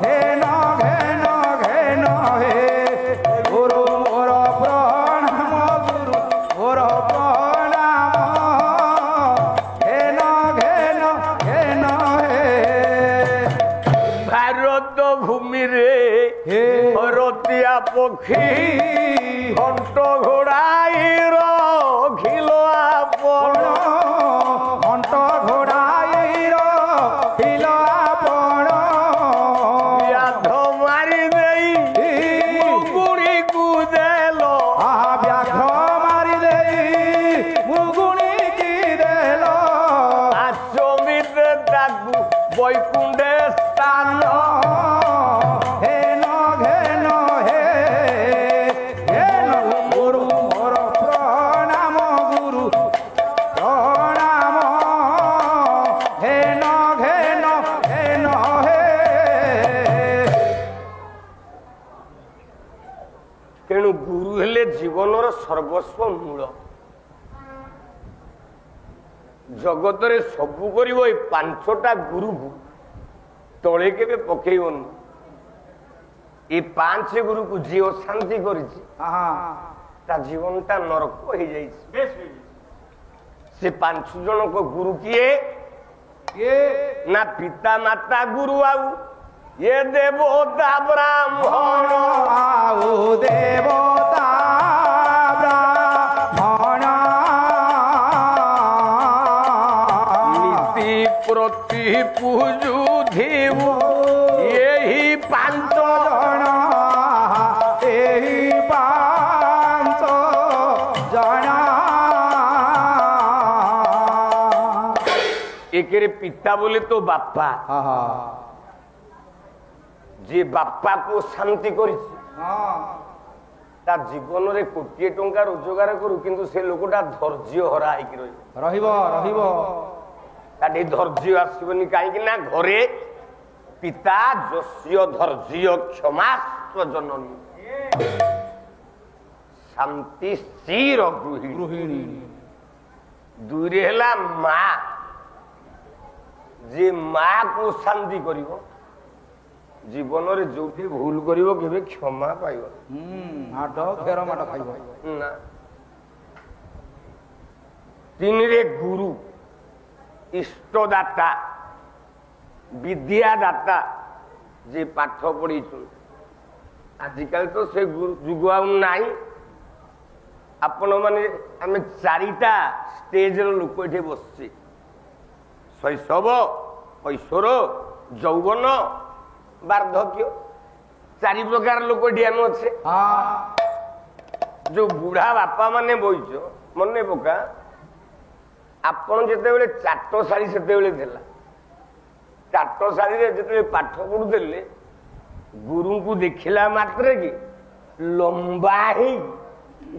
ଘେନ ଘେନ ଘେନ ହେ ଗୁରୁ ମୋର ପ୍ରଣାମ ଗୁରୁ ମୋର ପ୍ରଣାମ ଘେନ ଘେନ ଘେନ ହେ
ଭାରତ ଭୂମିରେ ରତିଆ ପକ୍ଷୀ ଘଣ୍ଟ ଘୋଡ଼ାଇର ଖିଲ ଆପଣ
ଘଣ୍ଟ ଘୋଡ଼ାଇର ଖିଲ ଆପଣ
ବ୍ୟାଧ ମାରି ଦେଇ ମୁଗୁଣିକୁ ଦେଲ
ବ୍ୟାଘ୍ର ମାରି ଦେଇ ମୁଗୁଣିକି ଦେଲ
ଆଶ୍ରମିତେ ତାକୁ ବୈକୁଣ୍ଠେ ସ୍ଥାନ
ଘେନ ଘେନ ହେ ଘେନ ଗୁରୁ ମୋର ପ୍ରଣାମ ଗୁରୁ ପ୍ରଣାମ ଘେନ ଘେନ ଘେନ ହେ
ତେଣୁ ଗୁରୁ ହେଲେ ଜୀବନର ସର୍ବସ୍ୱ ମୂଳ। ଜଗତରେ ସବୁ କରିବ ଏଇ 5ଟା ଗୁରୁକୁ ତଳେ କେବେ ପକେଇବନି। ଏ 5 ଗୁରୁକୁ ଯିଏ ଅଶାନ୍ତି କରିଛି ତା ଜୀବନଟା ନରକ ହେଇଯାଇଛି। ସେ 5 ଜଣଙ୍କ ଗୁରୁ କିଏ ନା ପିତା ମାତା ଗୁରୁ ଆଉ ଏ ଦେବତା ବ୍ରାହ୍ମଣ
ଆଉ ଦେବତା ବ୍ରାହ୍ମଣ
ନୀତି ପ୍ରତି ପୂଜୁଥିବୁ ଏହି 5
ଜଣ ଏହି 5 ଜଣ
ଏକରେ ପିତା ବୋଲି ତ ବାପା ଯିଏ ବାପାକୁ ଶାନ୍ତି କରିଛି ତା ଜୀବନରେ କୋଟିଏ ଟଙ୍କା ରୋଜଗାର କରୁ କିନ୍ତୁ ସେ ଲୋକଟା ଧୈର୍ଯ୍ୟ ହରା ହେଇକି
ରହିବ ରହିବ
ତାଠି ଧୈର୍ଯ୍ୟ ଆସିବନି କାହିଁକି ନା ଘରେ ପିତା ଯସ୍ୟ ଧୈର୍ଯ୍ୟ କ୍ଷମା ଜନନୀ ଶାନ୍ତି ସ୍ଥିର
ଗୃହିଣୀ
ଦୁଇରେ ହେଲା ମା ଯେ ମା କୁ ଶାନ୍ତି କରିବ ଜୀବନରେ ଯୋଉଠି ଭୁଲ କରିବ କେବେ କ୍ଷମା ପାଇବ
ମାଡ଼ ଘେର ମାଡ଼ ଖାଇବ
ନା। 3ରେ ଗୁରୁ ଇଷ୍ଟଦାତା ବିଦ୍ୟାଦାତା ଯେ ପାଠ ପଢିଛୁ ଆଜିକାଲି ତ ସେ ଯୁଗ ଆଉ ନାହିଁ। ଆପଣ ମାନେ ଆମେ 4ଟା ଷ୍ଟେଜର ଲୋକ ଏଠି ବସିଛେ ଶୈଶବ କୈଶୋର ଯୌବନ ବାର୍ଦ୍ଧକ୍ୟ 4 ପ୍ରକାର ଲୋକ ଏଠି ଆମେ ଅଛେ। ଯୋଉ ବୁଢା ବାପା ମାନେ ବଇଛ ମନେ ପକା ଆପଣ ଯେତେବେଳେ ଚାଟଶାଳୀ ସେତେବେଳେ ଥିଲା ଚାଟଶାଳୀରେ ଯେତେବେଳେ ପାଠ ପଢୁଥିଲେ ଗୁରୁଙ୍କୁ ଦେଖିଲା ମାତ୍ରେ କି ଲମ୍ବା ହେଇ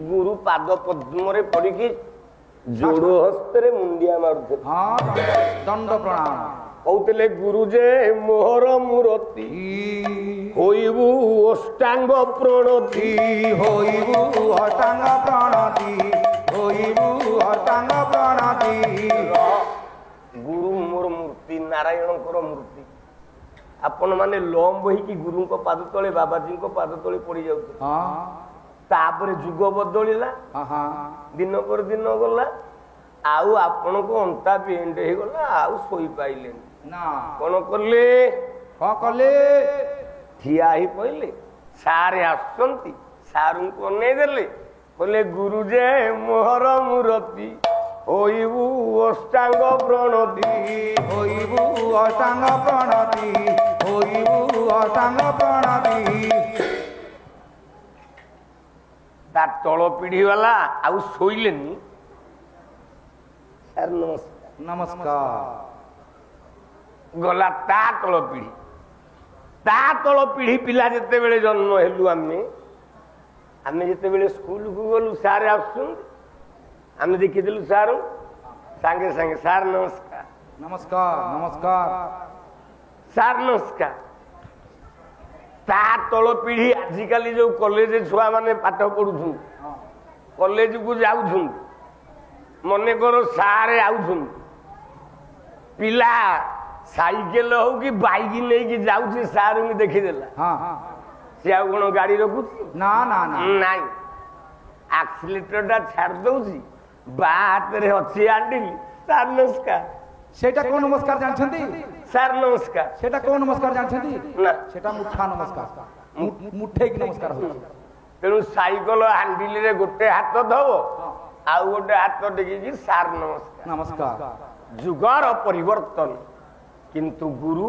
ଗୁରୁ ପାଦ ପଦ୍ମରେ ପଡିକି ଯୋଡ ହସ୍ତରେ ମୁଣ୍ଡିଆ ମାରୁଥିଲେ
ଦଣ୍ଡ ପ୍ରଣାମ
କହୁଥିଲେ ଗୁରୁ ଯେ ମୋହର ମୂରତି ହୋଇବୁ ଅଷ୍ଟାଙ୍ଗ ପ୍ରଣତି
ହୋଇବୁ ଅଷ୍ଟାଙ୍ଗ ପ୍ରଣତି ହୋଇବୁ ଅଷ୍ଟାଙ୍ଗ ପ୍ରଣତି
ଗୁରୁ ମୋର ମୂର୍ତ୍ତି ନାରାୟଣଙ୍କର ମୂର୍ତ୍ତି ଆପଣ ମାନେ ଲମ୍ବ ହେଇକି ଗୁରୁଙ୍କ ପାଦ ତଳେ ବାବାଜୀଙ୍କ ପାଦ ତଳେ ପଡି ଯାଉଥିଲେ। ତାପରେ ଯୁଗ ବଦଳିଲା ଦିନ ପରେ ଦିନ ଗଲା ଆଉ ଆପଣଙ୍କୁ ଅଣ୍ଟା ବେଣ୍ଡ ହେଇଗଲା ଆଉ ଶୋଇପାଇଲେନି କଣ କଲେ ଠିଆ ହେଇ ପଇଲେ ସାରେ ଆସୁଛନ୍ତି ସାରୁଙ୍କୁ ଅନେଇ ଦେଲେ କହିଲେ ଗୁରୁ ଯେ ମୋହର ମୂରତି ହୋଇବୁ ଅଷ୍ଟାଙ୍ଗ ପ୍ରଣତି
ହୋଇବୁ ଅଷ୍ଟାଙ୍ଗ ପ୍ରଣତି ହୋଇବୁ ଅଷ୍ଟାଙ୍ଗ ପ୍ରଣତି
ତା ତଳ ପିଢି ବାଲା ଆଉ ଶୋଇଲେନି ସାର୍ ନମସ୍କାର
ନମସ୍କାର
ଗଲା ତା ତଳ ପିଢି ପିଲା ଯେତେବେଳେ ଜନ୍ମ ହେଲୁ ଆମେ ଯେତେବେଳେ ସ୍କୁଲକୁ ଗଲୁ ସାର୍ ଆସୁଛନ୍ତି ଆମେ ଦେଖିଥିଲୁ ସାର୍ ସାଙ୍ଗେ ସାଙ୍ଗେ ସାର୍ ନମସ୍କାର
ନମସ୍କାର ନମସ୍କାର
ସାର୍ ନମସ୍କାର ତା ତଳ ପିଢି ଆଜିକାଲି ଯୋଉ କଲେଜ ଛୁଆ ମାନେ ପାଠ ପଢୁଛନ୍ତି କଲେଜକୁ ଯାଉଛନ୍ତି ମନେକର ସାରେ ଆଉଛନ୍ତି ପିଲା ସାଇକେଲ ହଉ କି ବାଇକ ନେଇକି ଯାଉଛି ସାରଙ୍କୁ ଦେଖିଦେଲା ସେ ଆଉ କଣ ଗାଡି ରଖୁଛି?
ନା ନା
ନାଇଁ, ଆକ୍ସିଲେଟର ଟା ଛାଡି ଦଉଛି, ବା ହାତରେ ଅଛି ଆଣ୍ଡିଲି। ସାର୍ ନମସ୍କାର।
সেটা কোন নমস্কার জানছেন?
ସାର୍ ନମସ୍କାର।
সেটা কোন নমস্কার জানছেন?
না,
সেটা মুঠা নমস্কার, মুঠেইকি নমস্কার হচ্ছে।
ତେଣୁ ସାଇକେଲ ହାଣ୍ଡିଲରେ ଗୋଟେ ହାତ ଦବ, ଆଉ ଗୋଟେ ହାତ ଟେକିକି ସାର୍ ନମସ୍କାର।
নমস্কার।
ଯୁଗର ପରିବର୍ତ୍ତନ, କିନ୍ତୁ ଗୁରୁ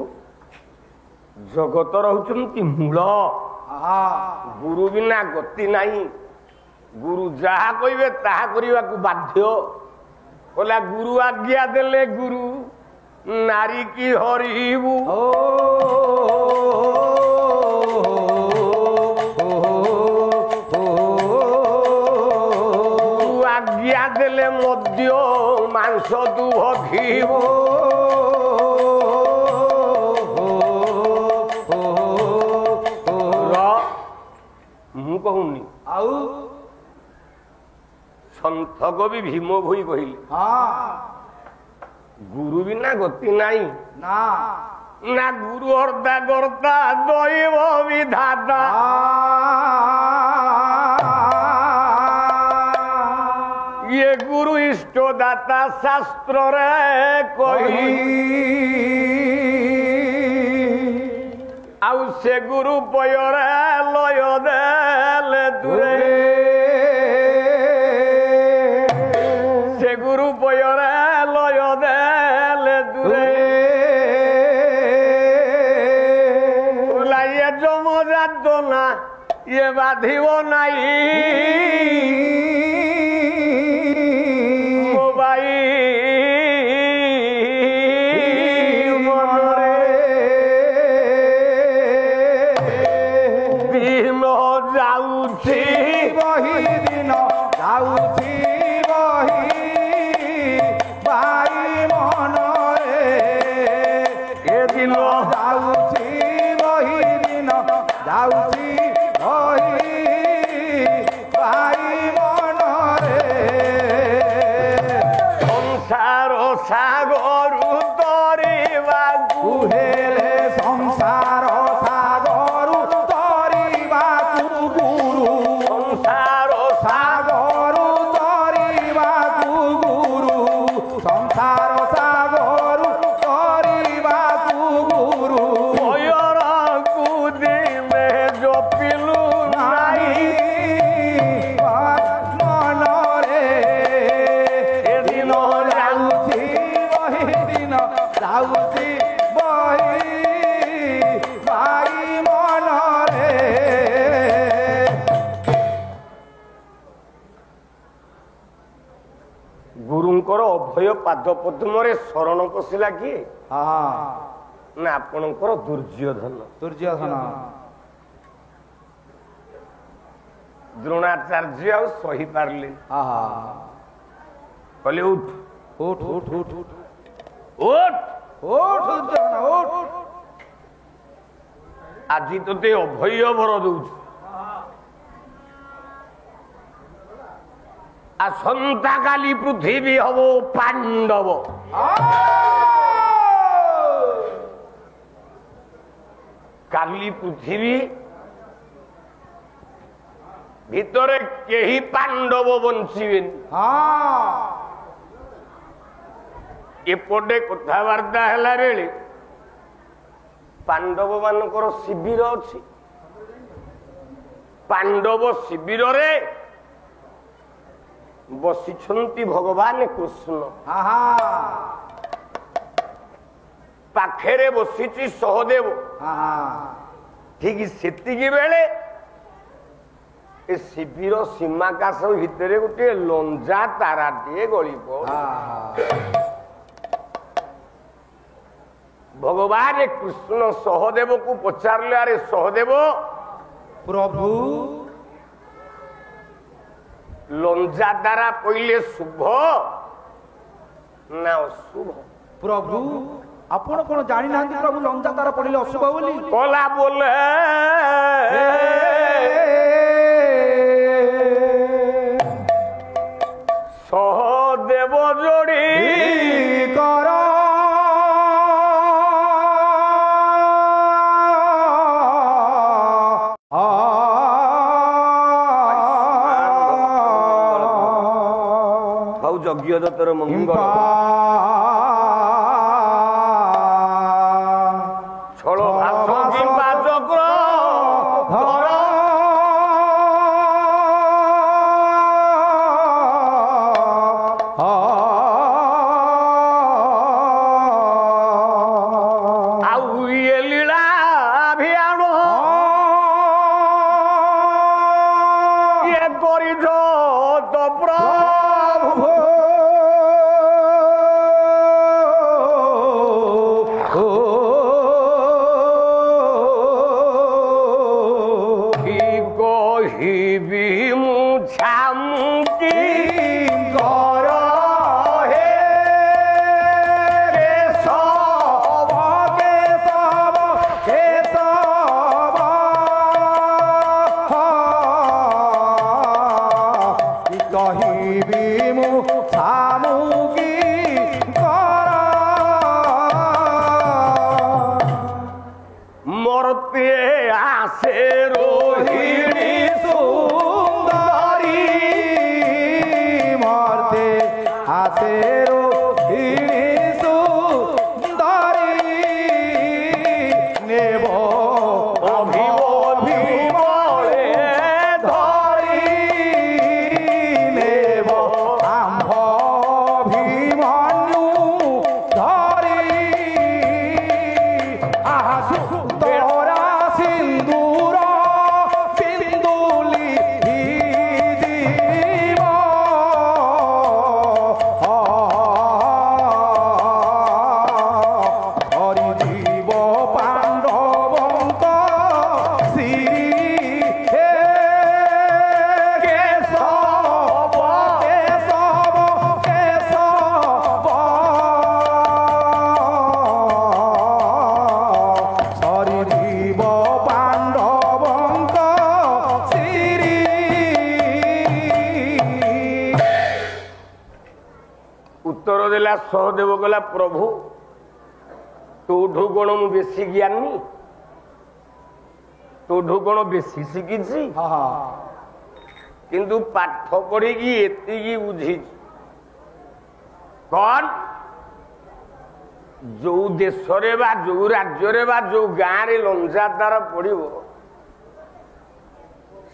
ଜଗତର ହଉଛନ୍ତି ମୂଳ। ଗୁରୁ ବିନା ଗତି ନାହିଁ। ଗୁରୁ ଯାହା କହିବେ ତାହା କରିବାକୁ ବାଧ୍ୟ। କହିଲା ଗୁରୁ ଆଜ୍ଞା ଦେଲେ ଗୁରୁ ନାରୀ କି ହରିବୁ। ଆଜ୍ଞା ଦେଲେ ମଧ୍ୟ ମାଂସ ତୁ ଭକ୍ଷିବୁ। ମୁଁ କହୁନି,
ଆଉ
ସନ୍ଥ କବି ଭୀମ ଭୋଇ କହିଲେ ଗୁରୁ ବିନା ଗତି ନାହିଁ।
না
ନା ଗୁରୁ ହର୍ତ୍ତା କର୍ତ୍ତା ଦୈବ ବିଧାତା। ଇଏ ଗୁରୁ ଇଷ୍ଟଦାତା ଶାସ୍ତ୍ରରେ କହି, ଆଉ ସେ ଗୁରୁ ପୟରେ ଲୟ ଦେଲେ ଦୂରେ। ସେ ଗୁରୁ ପୟରେ ଲୟ ଦେଲେ ଦୂରେ। ଇଏ ଯମଜାତ ନା ଇଏ ବାଧିବ ନାହିଁ। ମୋ ଭାଇ ମନରେ ଦିନ ଯାଉଛି
বহি দিন যাଉଛି বহি বাই মনরে।
এ দিন
যাଉଛି বহি দিন যাଉଛି বহি বাই মনরে।
সংসার সাগরু তরিବାକୁ
কুহেলে সংসার সাগরু তরিବାକୁ গুরু।
সংসার
সাগরু তরিବାକୁ গুরু। সংসার সাগরু তরিବାକୁ গুরু।
ভয়র কুদিমে জপিলু নাই।
মনরে
এদিন
যাଉଛି বহি দিন যাଉଛି বহি বাই মনরে।
ଗୁରୁଙ୍କର ଅଭୟ ପାଦ ପଦ୍ମରେ ଶରଣ ପଶିଲା କିଏ?
ହଁ
ନା ଆପଣଙ୍କର ଦୁର୍ଯ୍ୟୋଧନ।
ଦୁର୍ଯ୍ୟୋଧନ
ଦ୍ରୋଣାଚାର୍ଯ୍ୟ ଆଉ ସହି ପାରିଲେ, କହିଲେ ଉଠ
ଉଠ ଉଠ ଉଠ
ଉଠ।
ଉଠ ଦୁର୍ଯ୍ୟୋଧନ ଉଠ।
ଆଜି ତୋତେ ଅଭୟ ବର ଦଉଛୁ। ଆସନ୍ତା କାଲି ପୃଥିବୀ ହବ ପାଣ୍ଡବ। କାଲି ପୃଥିବୀ ଭିତରେ କେହି ପାଣ୍ଡବ ବଞ୍ଚିବେନି। ଏପଟେ କଥାବାର୍ତ୍ତା ହେଲା ବେଳେ ପାଣ୍ଡବ ମାନଙ୍କର ଶିବିର ଅଛି। ପାଣ୍ଡବ ଶିବିରରେ ବସିଛନ୍ତି ଭଗବାନ କୃଷ୍ଣ। ପାଖରେ ବସିଛି ସହଦେବ। ଠିକ ସେତିକି ବେଳେ ଏ ଶିବିର ସୀମାକାଶ ଭିତରେ ଗୋଟିଏ ଲଞ୍ଜା ତାରାଟିଏ ଗଳି ପଡ। ଭଗବାନ କୃଷ୍ଣ ସହଦେବକୁ ପଚାରିଲେ, ଆରେ ସହଦେବ,
ପ୍ରଭୁ
ଲଞ୍ଜା ଦ୍ୱାରା ପଇଲେ ଶୁଭ ନା ଅଶୁଭ?
ପ୍ରଭୁ ଆପଣ କଣ ଜାଣିନାହାନ୍ତି ପ୍ରଭୁ ଲଞ୍ଜା ତାରା ପଡିଲେ ଅଶୁଭ ବୋଲି?
କଲା ବୋଲେ ସହଦେବ ଯୋଡି
କର
ଯଜ୍ଞଦତ୍ତର ମଙ୍ଗଳ ଛଳ ଭାଷ କିମ୍ବା ଚକ୍ର ଧର सहदेव कहला प्रभु तोठू कौन मु बेसी ज्ञानी तोठू कौन बेसी शिखी किंतु पाठ पढ़ी एति बुझी कौन जो देश जो राज्य जो गाँव रे लंजादार पड़ो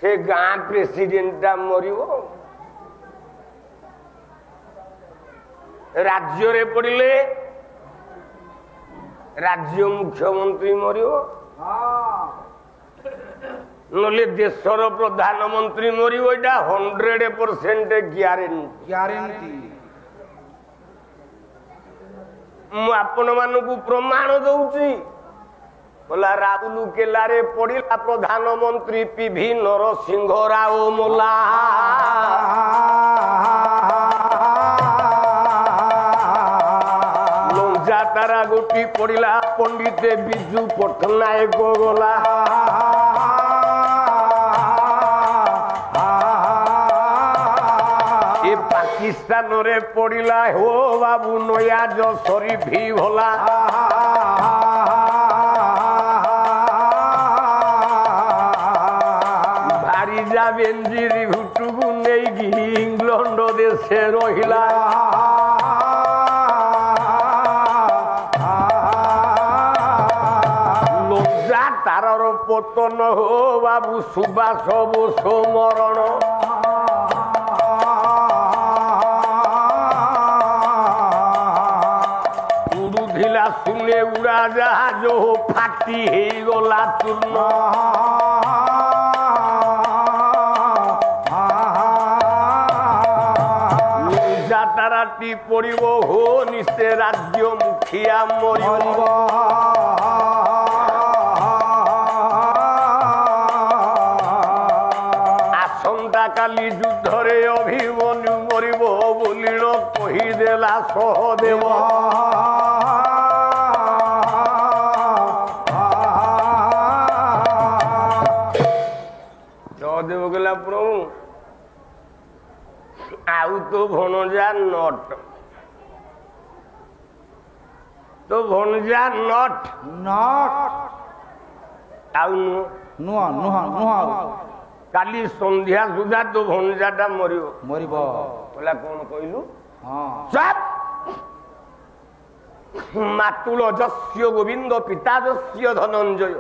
से गाँ प्रेसिडेंटा मरिबो राज्य रे पड़िले राज्य मुख्यमंत्री मरिबो नले देशर प्रधानमंत्री मरिबो एटा 100% ग्यारंटी मु आपण मानकु प्रमाण दउची बोला राहुल केला रे पड़िला प्रधानमंत्री पीवी नरसिंह राव मोला तारा गोटी पड़िला पंडित बिजू पटनायक गला ए पाकिस्तान रे पड़िला हो बाबू नयाज शरीफ भी भला भारी जा बेंजीरी भुटुकु नहीं इंग्लैंड देशे रहिला पतन हो बाबू सुबास बोस मरण उड़ुला सुने उड़ा जहाज हो फाटी गला चूर्ण जाताराटी पड़ो हो निश्चय राज्य मुखिया मरिब काली युद्धरे अभिमन्यु मरिब बोली कहीदेला सहदेव सहदेव कहला प्रभु आउ तो भणजा नट तो भणजा नट आउ नुह नुह नुह काली संध्या सुधा तो भणजाटा मरिब बोला कौन कहलु চপ মাতুল যস্য গোবিন্দ পিতা যস্য ধনঞ্জয়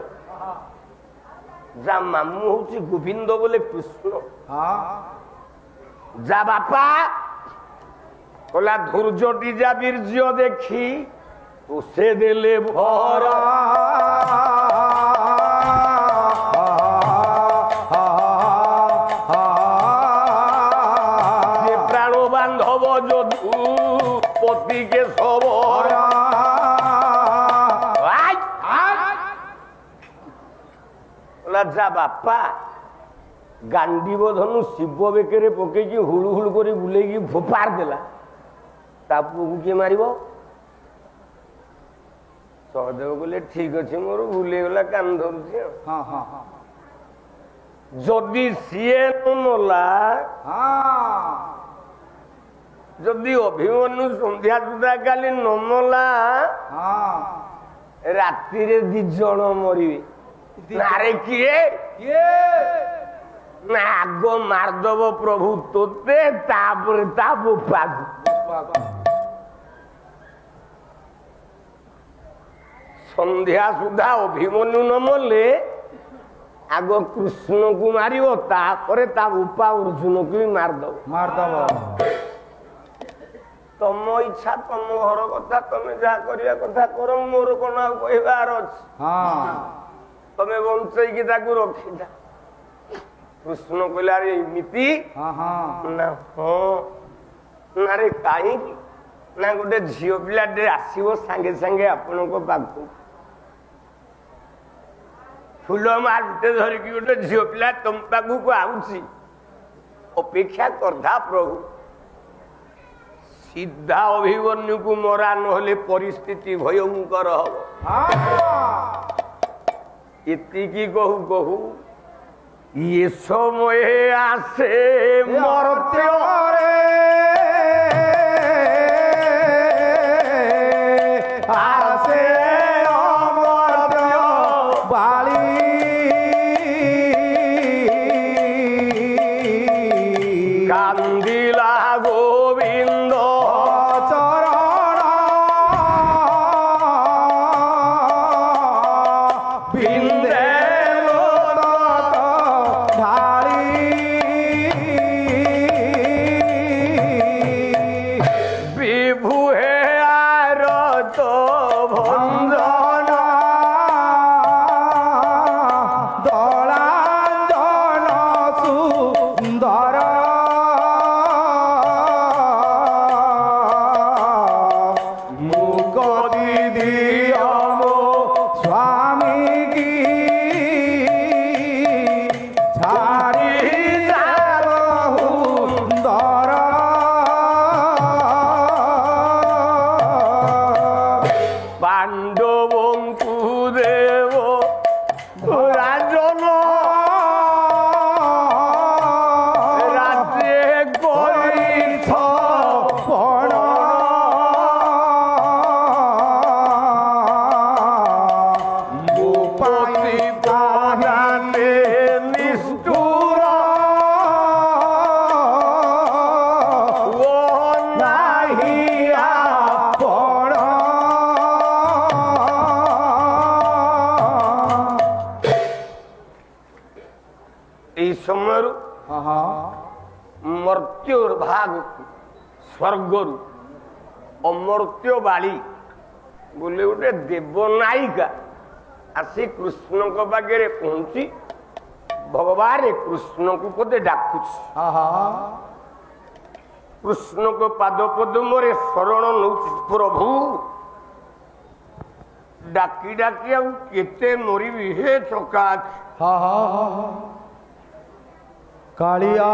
যা মামু হচ্ছে গোবিন্দ বলে কৃষ্ণ যা বাপা ওলা ধৈর্যটি যা বীর্য দেখি তো সে দেলে ভরা যে প্রাণ বান্ধব যদু পতিকে সবরা যা বাপা গান্ডীব ধনু শিବ ବେକରେ ପକେଇକି ହୁଳୁ ହୁଳୁ କରି ବୁଲେଇକି ଫୋପାର ଦେଲା ତା ପୁଅକୁ କିଏ ମାରିବ? ସହଦେବ କହିଲେ ଠିକ ଅଛି ମୋର ଭୁଲେଇଗଲା କାନ ଧରୁଛି ଯଦି ସିଏ ନଲା ଯଦି ଅଭିମନ୍ୟୁ ସନ୍ଧ୍ୟା ସୁଦ୍ଧା କାଲି ନମଲା ରାତିରେ 2 ଜଣ ମରିବେ ନାରେ କିଏ ନା ଆଗ ମାରିଦବ ପ୍ରଭୁ ତୋତେ ତାପରେ ତା ବୋପାକୁ ସନ୍ଧ୍ୟା ସୁଦ୍ଧା ଅଭିମନ୍ୟୁ ନ ମଲେ ଆଗ କୃଷ୍ଣକୁ ମାରିବ ତାପରେ ତା ବୋପା ଅର୍ଜୁନକୁ ବି ମାରିଦବ ତମ ଇଚ୍ଛା ତମ ଘର କଥା ତମେ ଯାହା କରିବା କଥା କର ମୋର କଣ ଆଉ କହିବାର ଅଛି ତମେ ବଞ୍ଚେଇକି ତାକୁ ରଖିଥା କୃଷ୍ଣ କହିଲେ ଆରେ ଏମିତି ନା ନାରେ କାହିଁକି ନା ଗୋଟେ ଝିଅ ପିଲାଟେ ଆସିବ ସାଙ୍ଗେ ସାଙ୍ଗେ ଆପଣଙ୍କ ପାଖକୁ ଫୁଲ ମାଳଟେ ଧରିକି ଗୋଟେ ଝିଅ ପିଲା ତମ ପାଖକୁ ଆଉଛି ଅପେକ୍ଷା କରିଥା ପ୍ରଭୁ ସିଧା ଅଭିମନ୍ୟୁକୁ ମରା ନହେଲେ ପରିସ୍ଥିତି ଭୟଙ୍କର ହବ ଏତିକି କହୁ କହୁ ये समय आसे मरते आसे अमर्त्य बाली कांदिला गोविंद चरण बिंदे मर्त्योर्भाग स्वर्गरु अमर्त्य बाली बोले गोटे देवनायिका आसी कृष्ण पाखे पहुंची भगवान कृष्ण को पदे डाकुच कृष्ण को पाद पदमरे शरण नौ प्रभु डाकी डाकी आते मरी हे चका कालिया।